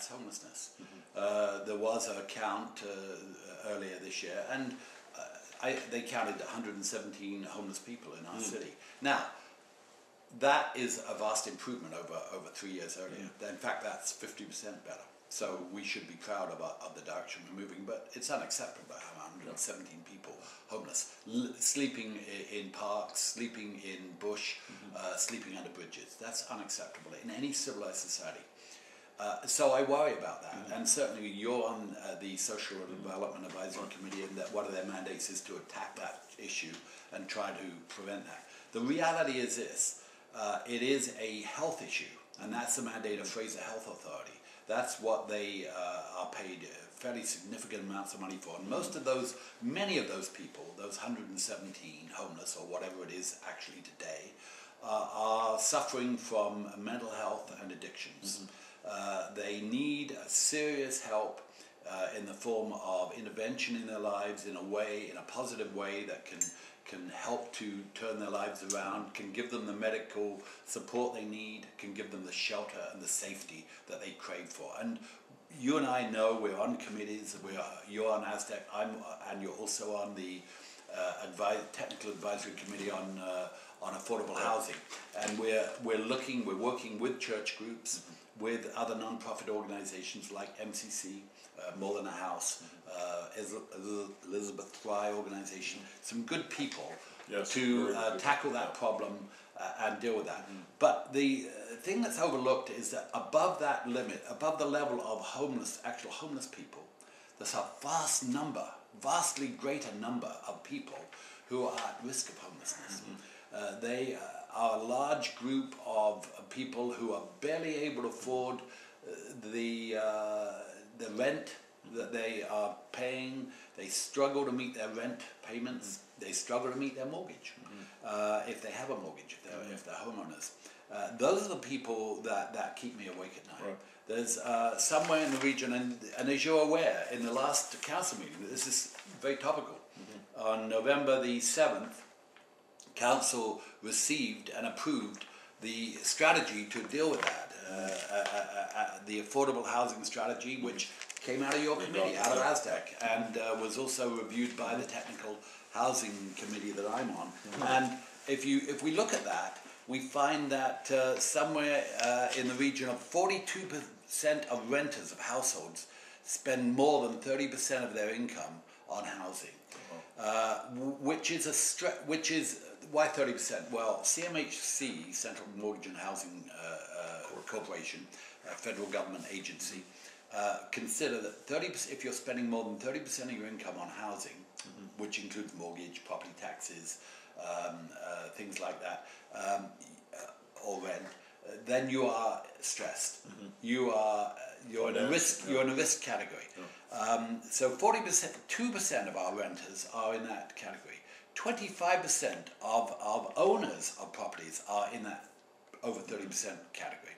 homelessness. There was a count earlier this year, and they counted 117 homeless people in our city. Now, that is a vast improvement over 3 years earlier. In fact, that's 50% better. So we should be proud of the direction we're moving, but it's unacceptable to have 117 people homeless, sleeping in parks, sleeping in bush, sleeping under bridges. That's unacceptable in any civilized society. So I worry about that, and certainly you're on the Social Development Advisory Committee, and that one of their mandates is to attack that issue and try to prevent that. The reality is this, it is a health issue, and that's the mandate of Fraser Health Authority. That's what they are paid fairly significant amounts of money for. And many of those people, those 117 homeless or whatever it is actually today, are suffering from mental health and addictions. They need serious help in the form of intervention in their lives in a positive way that can help to turn their lives around, can give them the medical support they need, can give them the shelter and the safety that they crave for. And you and I know we're on committees, you're on ASDEC, and you're also on the Technical Advisory Committee on affordable housing. And we're working with church groups, with other non-profit organizations like MCC, More Than a House, Elizabeth Fry organization, some good people to tackle that problem and deal with that. But the thing that's overlooked is that above that limit, above the level of actual homeless people, there's a vastly greater number of people who are at risk of homelessness. They are a large group of people who are barely able to afford the rent that they are paying. They struggle to meet their rent payments. They struggle to meet their mortgage, if they have a mortgage, if they're homeowners. Those are the people that keep me awake at night. Right. There's somewhere in the region, and as you're aware, in the last council meeting, this is very topical. On November the 7th, council received and approved the strategy to deal with that, the affordable housing strategy, which came out of your committee, out of ASDEC, and was also reviewed by the Technical Housing Committee that I'm on. And if we look at that, we find that somewhere in the region of 42% of renters of households spend more than 30% of their income on housing, which is why 30%? Well, CMHC, Central Mortgage and Housing Corporation, a federal government agency, consider that 30%, if you're spending more than 30% of your income on housing, which includes mortgage, property taxes, things like that, or rent, then you are stressed. You're in a risk category. So 2% of our renters are in that category. 25% of owners of properties are in that over 30% category.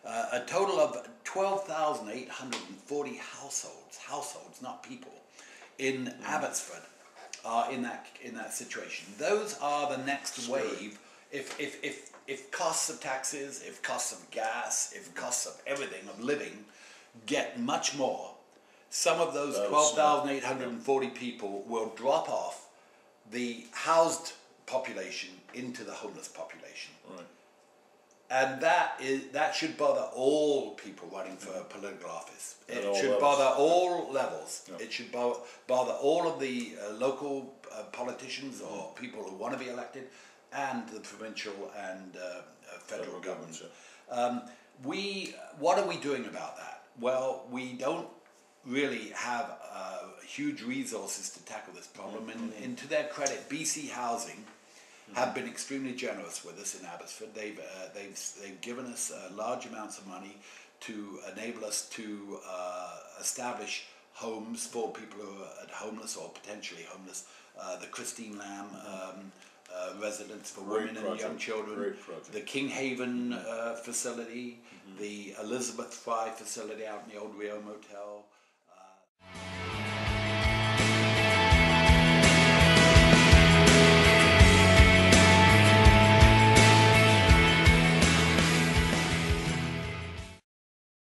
A total of 12,840 households, not people, in Abbotsford are in that situation. Those are the next wave. If costs of taxes, if costs of gas, if costs of everything, of living, get much more, some of those 12,840 people will drop off the housed population into the homeless population. Right. And that should bother all people running for political office. It should bother all levels. Yeah. It should bother all of the local politicians or people who want to be elected, and the provincial and federal governments. What are we doing about that? Well, we don't really have huge resources to tackle this problem, and to their credit, BC Housing have been extremely generous with us in Abbotsford. They've given us large amounts of money to enable us to establish homes for people who are homeless or potentially homeless. The Christine Lamb residence for women and young children, the King Haven facility, the Elizabeth Fry facility out in the old Rio Motel,